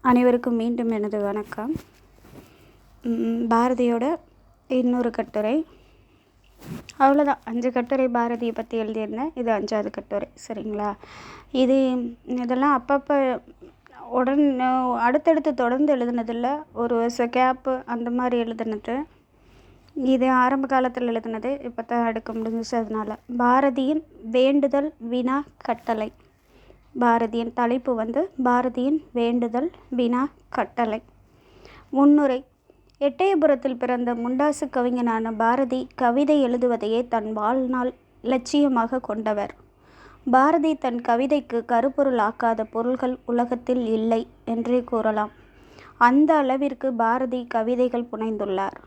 அனைவருக்கும் மீண்டும் எனது வணக்கம். பாரதியோட இன்னொரு கட்டுரை. அவ்வளோதான், 5 கட்டுரை பாரதியை பற்றி எழுதியிருந்தேன். இது 5வது கட்டுரை. சரிங்களா? இதெல்லாம் அப்பப்போ அடுத்தடுத்து தொடர்ந்து எழுதுனதில்ல. ஒரு வருஷம் கேப்பு அந்த மாதிரி எழுதுனது. இது ஆரம்ப காலத்தில் எழுதுனது. இப்போ தான் எடுக்க முடிஞ்சிச்சு. அதனால் பாரதியின் வேண்டுதல் வினா கட்டளை. பாரதியின் தலைப்பு பாரதியின் வேண்டுதல் வினா கட்டளை. முன்னுரை. எட்டயபுரத்தில் பிறந்த முண்டாசு கவிஞனான பாரதி கவிதை எழுதுவதையே தன் வாழ்நாள் இலட்சியமாக கொண்டவர். பாரதி தன் கவிதைக்கு கருப்பொருள் ஆக்காத பொருள்கள் உலகத்தில் இல்லை என்றே கூறலாம். அந்த அளவிற்கு பாரதி கவிதைகள் புனைந்துள்ளார்.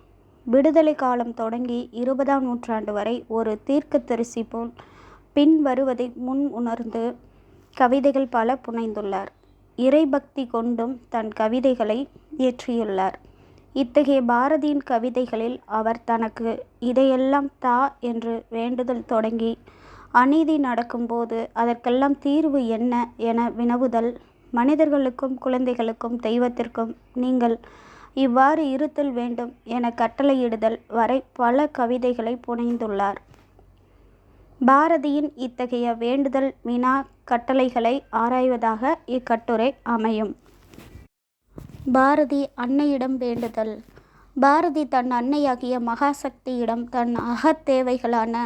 விடுதலை காலம் தொடங்கி 20ஆம் நூற்றாண்டு வரை ஒரு தீர்க்கதரிசி போல் பின் வருவதை முன் உணர்ந்து கவிதைகள் பல புனைந்துள்ளார். இறைபக்தி கொண்டும் தன் கவிதைகளை இயற்றியுள்ளார். இத்தகைய பாரதியின் கவிதைகளில் அவர் தனக்கு இதையெல்லாம் தா என்று வேண்டுதல் தொடங்கி, அநீதி நடக்கும்போது அதற்கெல்லாம் தீர்வு என்ன என வினவுதல், மனிதர்களுக்கும் குழந்தைகளுக்கும் தெய்வத்திற்கும் நீங்கள் இவ்வாறு இருத்தல் வேண்டும் என கட்டளையிடுதல் வரை பல கவிதைகளை புனைந்துள்ளார். பாரதியின் இத்தகைய வேண்டுதல் வினா கட்டளைகளை ஆராய்வதாக இக்கட்டுரை அமையும். பாரதி அன்னையிடம் வேண்டுதல். பாரதி தன் அன்னையாகிய மகாசக்தியிடம் தன் அகத்தேவைகளான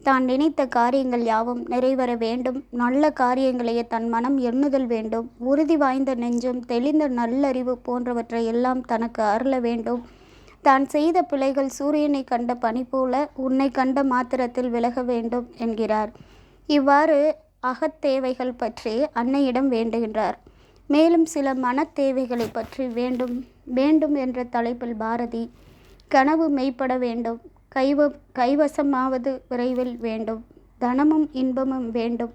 தான் நினைத்த காரியங்கள் யாவும் நிறைவேற வேண்டும், நல்ல காரியங்களையே தன் மனம் எண்ணுதல் வேண்டும், உறுதி வாய்ந்த நெஞ்சும் தெளிந்த நல்லறிவு போன்றவற்றை எல்லாம் தனக்கு அருள வேண்டும், தான் செய்த பிழைகள் சூரியனை கண்ட பனி போல உன்னை கண்ட மாத்திரத்தில் விலக வேண்டும் என்கிறார். இவ்வாறு அகத்தேவைகள் பற்றி அன்னையிடம் வேண்டுகின்றார். மேலும் சில மனத்தேவைகளை பற்றி வேண்டும் என்ற தலைப்பில் பாரதி கனவு மெய்ப்பட வேண்டும், கைவசமாவது விரைவில் வேண்டும், தனமும் இன்பமும் வேண்டும்,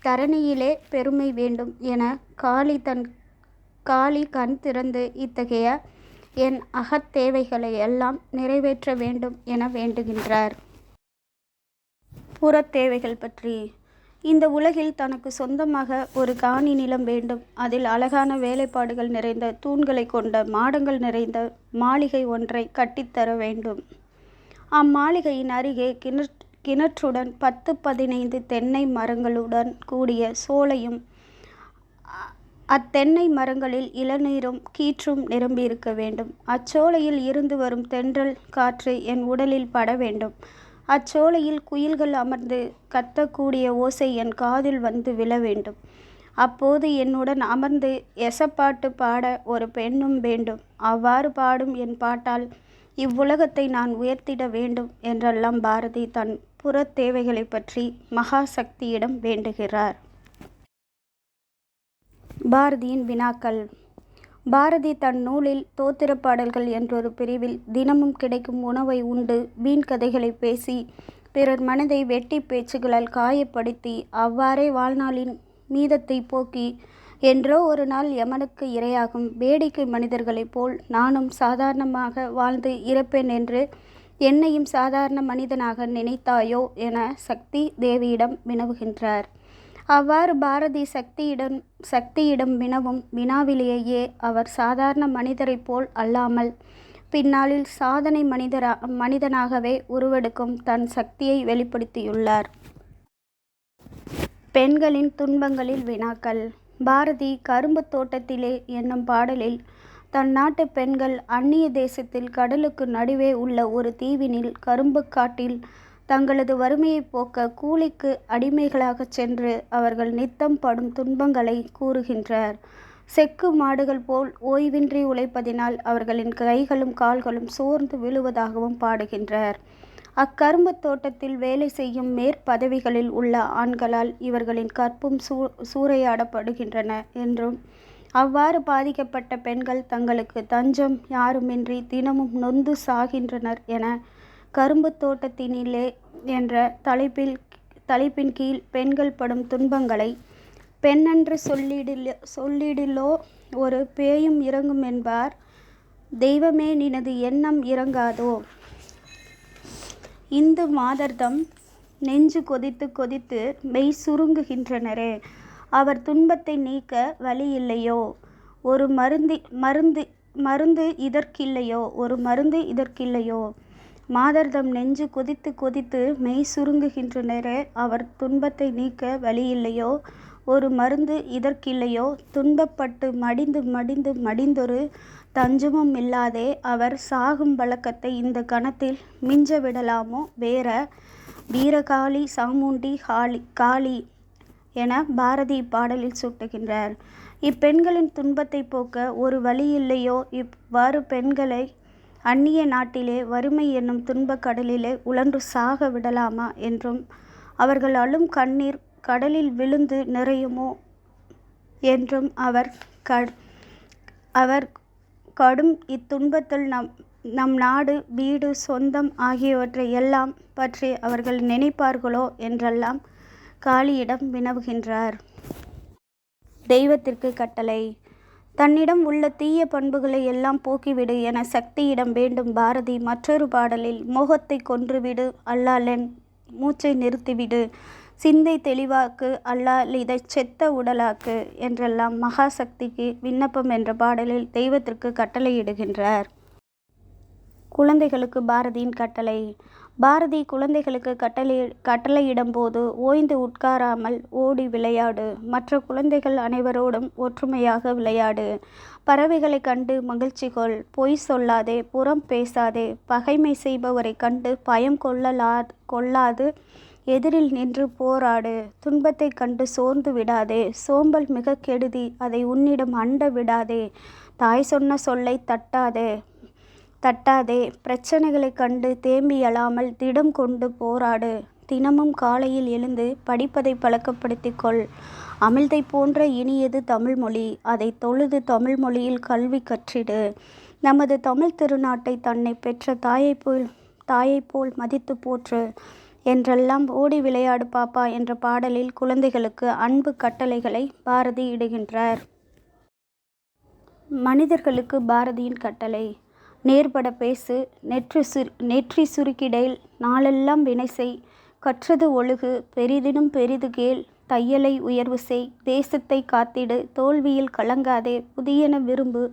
தரணியிலே பெருமை வேண்டும் என காளி கண் திறந்து இத்தகைய என் அகத்தேவைகளை எல்லாம் நிறைவேற்ற வேண்டும் என வேண்டுகின்றார். புறத்தேவைகள் பற்றி. இந்த உலகில் தனக்கு சொந்தமாக ஒரு காணி நிலம் வேண்டும். அதில் அழகான வேலைப்பாடுகள் நிறைந்த தூண்களை கொண்ட மாடங்கள் நிறைந்த மாளிகை ஒன்றை கட்டித்தர வேண்டும். அம்மாளிகையின் அருகே கிணற்றுடன் 10-15 தென்னை மரங்களுடன் கூடிய சோலையும், அத்தென்னை மரங்களில் இளநீரும் கீற்றும் நிரம்பியிருக்க வேண்டும். அச்சோலையில் இருந்து வரும் தென்றல் காற்று என் உடலில் பட வேண்டும். அச்சோலையில் குயில்கள் அமர்ந்து கத்தக்கூடிய ஓசை என் காதில் வந்து விழ வேண்டும். அப்போது என்னுடன் அமர்ந்து எசப்பாட்டு பாட ஒரு பெண்ணும் வேண்டும். அவ்வாறு பாடும் என் பாட்டால் இவ்வுலகத்தை நான் உயர்த்திட வேண்டும் என்றெல்லாம் பாரதி தன் புறத் தேவைகளை பற்றி மகாசக்தியிடம் வேண்டுகிறார். பாரதியின் வினாக்கள். பாரதி தன் நூலில் தோத்திரப் பாடல்கள் என்றொரு பிரிவில் தினமும் கிடைக்கும் உணவை உண்டு வீண் கதைகளை பேசி பிறர் மனதை வெட்டி பேச்சுகளால் காயப்படுத்தி அவ்வாறே வாழ்நாளின் மீதத்தை போக்கி என்றோ ஒரு நாள் யமனுக்கு இரையாகும் வேடிக்கை மனிதர்களைப் போல் நானும் சாதாரணமாக வாழ்ந்து இறப்பேன் என்று என்னையும் சாதாரண மனிதனாக நினைத்தாயோ என சக்தி தேவியிடம் வினவுகின்றார். அவ்வாறு பாரதி சக்தியிடம் வினவும் வினாவிலேயே அவர் சாதாரண மனிதரைப் போல் அல்லாமல் பின்னாளில் சாதனை மனிதனாகவே உருவெடுக்கும் தன் சக்தியை வெளிப்படுத்தியுள்ளார். பெண்களின் துன்பங்களில் வினாக்கள். பாரதி கரும்பு தோட்டத்திலே என்னும் பாடலில் தன் நாட்டு பெண்கள் அந்நிய தேசத்தில் கடலுக்கு நடுவே உள்ள ஒரு தீவினில் கரும்பு காட்டில் தங்களது வறுமையை போக்க கூலிக்கு அடிமைகளாகச் சென்று அவர்கள் நித்தம் படும் துன்பங்களை கூறுகின்றார். செக்கு மாடுகள் போல் ஓய்வின்றி உழைப்பதினால் அவர்களின் கைகளும் கால்களும் சோர்ந்து விழுவதாகவும் பாடுகின்றார். அக்கரும்பு தோட்டத்தில் வேலை செய்யும் மேற்பதவிகளில் உள்ள ஆண்களால் இவர்களின் கற்பும் சூறையாடப்படுகின்றன என்றும், அவ்வாறு பாதிக்கப்பட்ட பெண்கள் தங்களுக்கு தஞ்சம் யாருமின்றி தினமும் நொந்து சாகின்றனர் என கரும்பு தோட்டத்தினிலே என்ற தலைப்பின் கீழ் பெண்கள் படும் துன்பங்களை பெண்ணென்று சொல்லிடிலோ ஒரு பேயும் இறங்கும் என்பார், தெய்வமே நினது எண்ணம் இறங்காதோ, இந்து மாதர்தம் நெஞ்சு கொதித்து கொதித்து மெய் சுருங்குகின்றனரே, அவர் துன்பத்தை நீக்க வழி இல்லையோ? ஒரு மருந்து இதற்கில்லையோ? ஒரு மருந்து இதற்கில்லையோ? மாதர்தம் நெஞ்சு கொதித்து கொதித்து மெய் சுருங்குகின்றனரே, அவர் துன்பத்தை நீக்க வழியில்லையோ? ஒரு மருந்து இதற்கில்லையோ? துன்பப்பட்டு மடிந்து மடிந்து மடிந்தொரு தஞ்சமும் இல்லாதே அவர் சாகும் வழக்கத்தை இந்த கணத்தில் மிஞ்ச விடலாமோ? வீரகாளி சாமுண்டி காளி என பாரதி இப்பாடலில் சுட்டுகின்றார். இப்பெண்களின் துன்பத்தை போக்க ஒரு வழி இல்லையோ? இவ்வாறு பெண்களை அந்நிய நாட்டிலே வறுமை என்னும் துன்பக் கடலிலே உழன்று சாக விடலாமா என்றும், அவர்கள் அழும் கண்ணீர் கடலில் விழுந்து நிறையுமோ என்றும், அவர் கடும் இத்துன்பத்தில் நம் நாடு வீடு சொந்தம் ஆகியவற்றை எல்லாம் பற்றி அவர்கள் நினைப்பார்களோ என்றெல்லாம் காளியிடம் வினவுகின்றார். தெய்வத்திற்கு கட்டளை. தன்னிடம் உள்ள தீய பண்புகளை எல்லாம் போக்கிவிடு என சக்தியிடம் வேண்டும் பாரதி மற்றொரு பாடலில், மோகத்தை கொன்றுவிடு அல்லாலென் மூச்சை நிறுத்திவிடு, சிந்தை தெளிவாக்கு அல்லால் இதைச் செத்த உடலாக்கு என்றெல்லாம் மகாசக்திக்கு விண்ணப்பம் என்ற பாடலில் தெய்வத்திற்கு கட்டளையிடுகின்றார். குழந்தைகளுக்கு பாரதியின் கட்டளை. பாரதி குழந்தைகளுக்கு கட்டளையிடும் போது, ஓய்ந்து உட்காராமல் ஓடி விளையாடு, மற்ற குழந்தைகள் அனைவரோடும் ஒற்றுமையாக விளையாடு, பறவைகளை கண்டு மகிழ்ச்சி கொள், பொய் சொல்லாதே, புறம் பேசாதே, பகைமை செய்பவரை கண்டு பயம் கொள்ளாது எதிரில் நின்று போராடு, துன்பத்தை கண்டு சோர்ந்து விடாதே, சோம்பல் மிக கெடுதி, அதை உன்னிடம் அண்ட விடாதே, தாய் சொன்ன சொல்லை தட்டாதே, பிரச்சனைகளை கண்டு தேம்பி எழாமல் திடம் கொண்டு போராடு, தினமும் காலையில் எழுந்து படிப்பதை பழக்கப்படுத்திக் கொள், அமிழ்தை போன்ற இனியது தமிழ்மொழி, அதை தொழுது தமிழ்மொழியில் கல்வி கற்றிடு, நமது தமிழ் திருநாட்டை தன்னை பெற்ற தாயைப்போல் மதித்து போற்று என்றெல்லாம் ஓடி விளையாடு பாப்பா என்ற பாடலில் குழந்தைகளுக்கு அன்பு கட்டளைகளை பாரதி இடுகின்றார். மனிதர்களுக்கு பாரதியின் கட்டளை. நேர்பட பேசு, நெற்றி சுருக்கிடேல், நாளெல்லாம் வினைசெய், கற்றது ஒழுகு, பெரிதினும் பெரிது கேள், தையலை உயர்வு செய், தேசத்தை காத்திடு, தோல்வியில் கலங்காதே, புதியன விரும்பு,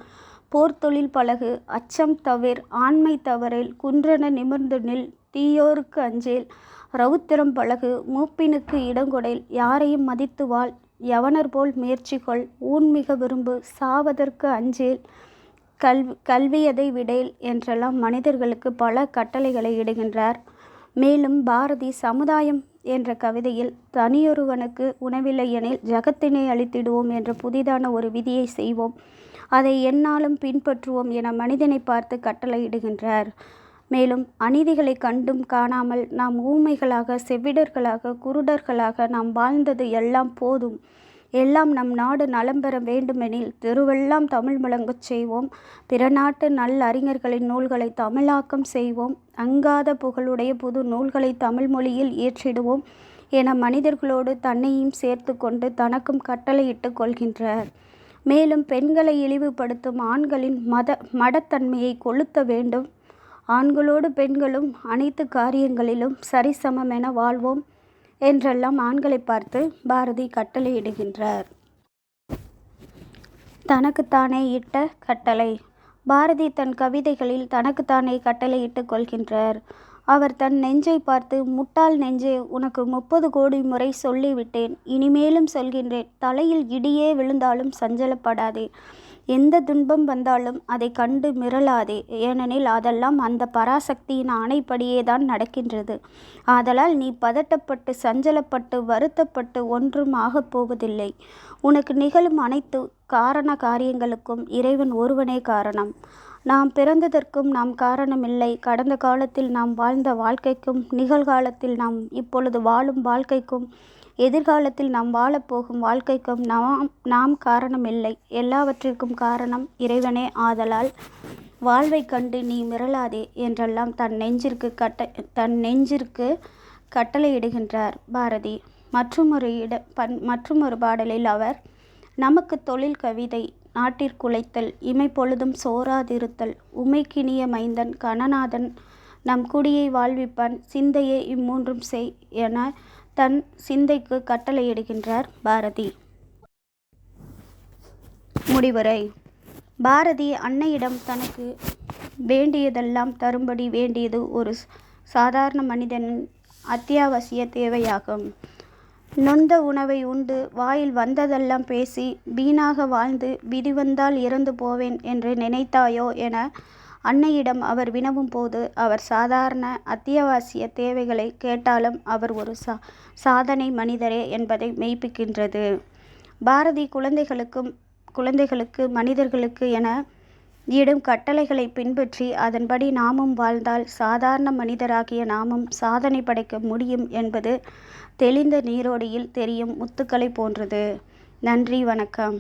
போர்த்தொழில் பழகு, அச்சம் தவிர், ஆண்மை தவறேல், குன்றென நிமிர்ந்து நில், தீயோருக்கு அஞ்சேல், ரவுத்திரம் பழகு, மூப்பினுக்கு இடங்கொடேல், யாரையும் மதித்து வாழ், யவனர் போல் முயற்சி கொள், ஊன்மிக விரும்பு, சாவதற்கு அஞ்சேல், கல்வியதை விடேல் என்றெல்லாம் மனிதர்களுக்கு பல கட்டளைகளை இடுகின்றார். மேலும் பாரதி சமுதாயம் என்ற கவிதையில், தனியொருவனுக்கு உணவில்லை எனில் ஜகத்தினை அழித்திடுவோம் என்ற புதிதான ஒரு விதியை செய்வோம், அதை எந்நாளும் பின்பற்றுவோம் என மனிதனை பார்த்து கட்டளையிடுகின்றார். மேலும் அநீதிகளை கண்டும் காணாமல் நாம் ஊமைகளாக, செவிடர்களாக, குருடர்களாக நாம் வாழ்ந்தது எல்லாம் போதும், எல்லாம் நம் நாடு நலம் பெற வேண்டுமெனில் தெருவெல்லாம் தமிழ் முழங்கச் செய்வோம், பிற நாட்டு நல் அறிஞர்களின் நூல்களை தமிழாக்கம் செய்வோம், அங்காத புகழுடைய புது நூல்களை தமிழ் மொழியில் இயற்றிடுவோம் என மனிதர்களோடு தன்னையும் சேர்த்து கொண்டு தனக்கும் கட்டளையிட்டு கொள்கின்றார். மேலும் பெண்களை இழிவுபடுத்தும் ஆண்களின் மடத்தன்மையை கொளுத்த வேண்டும், ஆண்களோடு பெண்களும் அனைத்து காரியங்களிலும் சரிசமமென வாழ்வோம் என்றெல்லாம் ஆண்களை பார்த்து பாரதி கட்டளையிடுகின்றார். தனக்குத்தானே இட்ட கட்டளை. பாரதி தன் கவிதைகளில் தனக்குத்தானே கட்டளையிட்டு கொள்கின்றார். அவர் தன் நெஞ்சை பார்த்து, முட்டாள் நெஞ்சே, உனக்கு 30 கோடி முறை சொல்லிவிட்டேன், இனிமேலும் சொல்கின்றேன், தலையில் இடியே விழுந்தாலும் சஞ்சலப்படாதே, எந்த துன்பம் வந்தாலும் அதை கண்டு மிரளாதே, ஏனெனில் அதெல்லாம் அந்த பராசக்தியின் ஆணைப்படியேதான் நடக்கின்றது. ஆதலால் நீ பதட்டப்பட்டு சஞ்சலப்பட்டு வருத்தப்பட்டு ஒன்றும் ஆகப் போவதில்லை. உனக்கு நிகழும் அனைத்து காரண காரியங்களுக்கும் இறைவன் ஒருவனே காரணம். நாம் பிறந்ததற்கும் நாம் காரணமில்லை. கடந்த காலத்தில் நாம் வாழ்ந்த வாழ்க்கைக்கும், நிகழ்காலத்தில் நாம் இப்பொழுது வாழும் வாழ்க்கைக்கும், எதிர்காலத்தில் நாம் வாழப்போகும் வாழ்க்கைக்கும் நாம் காரணமில்லை. எல்லாவற்றிற்கும் காரணம் இறைவனே. ஆதலால் வாழ்வை கண்டு நீ மிரளாதே என்றெல்லாம் தன் நெஞ்சிற்கு கட்டளையிடுகின்றார் பாரதி. மற்றுமொரு பாடலில் அவர், நமக்கு தொழில் கவிதை, நாட்டிற்குழைத்தல், இமைப்பொழுதும் சோராதிருத்தல், உமைக்கினிய மைந்தன் கணநாதன் நம் குடியை வாழ்விப்பான், சிந்தையே இம்மூன்றும் செய் என தன் சிந்தைக்கு கட்டளையிடுகின்றார் பாரதி. முடிவுரை. பாரதி அன்னையிடம் தனக்கு வேண்டியதெல்லாம் தரும்படி வேண்டியது ஒரு சாதாரண மனிதனின் அத்தியாவசிய தேவையாகும். நொந்த உணவை உண்டு வாயில் வந்ததெல்லாம் பேசி வீணாக வாழ்ந்து விதி வந்தால் இறந்து போவேன் என்று நினைத்தாயோ என அன்னையிடம் அவர் வினவும் போது அவர் சாதாரண அத்தியாவசிய தேவைகளை கேட்டாலும் அவர் ஒரு சாதனை மனிதரே என்பதை மெய்ப்பிக்கின்றது. பாரதி குழந்தைகளுக்கு மனிதர்களுக்கு என இடும் கட்டளைகளை பின்பற்றி அதன்படி நாமும் வாழ்ந்தால் சாதாரண மனிதராகிய நாமும் சாதனை படைக்க முடியும் என்பது தெளிந்த நீரோடையில் தெரியும் முத்துக்களை போன்றது. நன்றி, வணக்கம்.